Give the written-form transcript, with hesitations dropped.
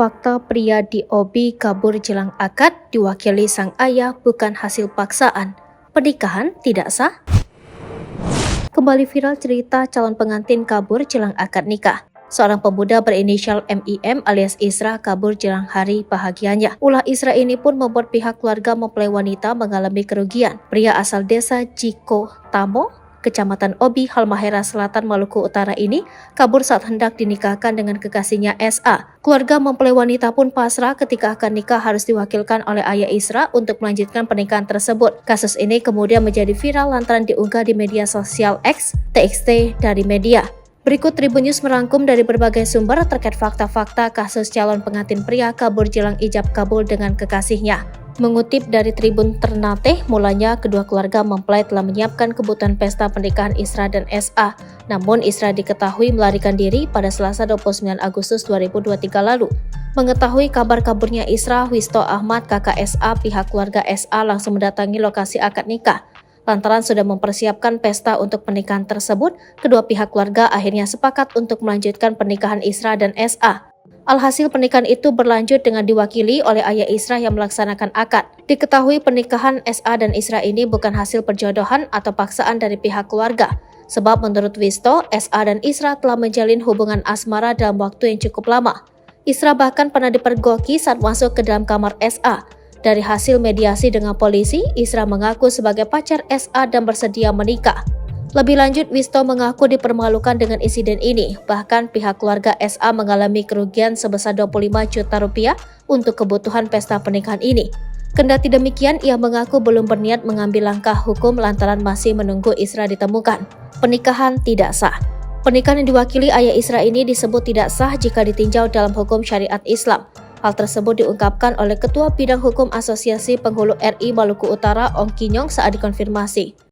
Fakta pria di OB kabur jelang akad diwakili sang ayah bukan hasil paksaan. Pernikahan tidak sah? Kembali viral cerita calon pengantin kabur jelang akad nikah. Seorang pemuda berinisial MIM alias Isra kabur jelang hari bahagianya. Ulah Isra ini pun membuat pihak keluarga mempelai wanita mengalami kerugian. Pria asal desa Jiko Tamo, Kecamatan Obi, Halmahera Selatan, Maluku Utara ini kabur saat hendak dinikahkan dengan kekasihnya SA. Keluarga mempelai wanita pun pasrah ketika akan nikah harus diwakilkan oleh ayah Isra untuk melanjutkan pernikahan tersebut. Kasus ini kemudian menjadi viral lantaran diunggah di media sosial X, TXT dari media. Berikut Tribun News merangkum dari berbagai sumber terkait fakta-fakta kasus calon pengantin pria kabur jelang ijab kabul dengan kekasihnya. Mengutip dari Tribun Ternate, mulanya kedua keluarga mempelai telah menyiapkan kebutuhan pesta pernikahan Isra dan SA. Namun Isra diketahui melarikan diri pada Selasa 29 Agustus 2023 lalu. Mengetahui kabar kaburnya Isra, Wisto Ahmad, kakak SA, pihak keluarga SA langsung mendatangi lokasi akad nikah. Lantaran sudah mempersiapkan pesta untuk pernikahan tersebut, kedua pihak keluarga akhirnya sepakat untuk melanjutkan pernikahan Isra dan SA. Alhasil pernikahan itu berlanjut dengan diwakili oleh ayah Isra yang melaksanakan akad. Diketahui pernikahan SA dan Isra ini bukan hasil perjodohan atau paksaan dari pihak keluarga. Sebab menurut Wisto, SA dan Isra telah menjalin hubungan asmara dalam waktu yang cukup lama. Isra bahkan pernah dipergoki saat masuk ke dalam kamar SA. Dari hasil mediasi dengan polisi, Isra mengaku sebagai pacar SA dan bersedia menikah. Lebih lanjut, Wisto mengaku dipermalukan dengan insiden ini. Bahkan pihak keluarga SA mengalami kerugian sebesar 25 juta rupiah untuk kebutuhan pesta pernikahan ini. Kendati demikian, ia mengaku belum berniat mengambil langkah hukum lantaran masih menunggu Isra ditemukan. Pernikahan tidak sah. Pernikahan yang diwakili ayah Isra ini disebut tidak sah jika ditinjau dalam hukum syariat Islam. Hal tersebut diungkapkan oleh Ketua Bidang Hukum Asosiasi Penghulu RI Maluku Utara, Ong Kinyong saat dikonfirmasi.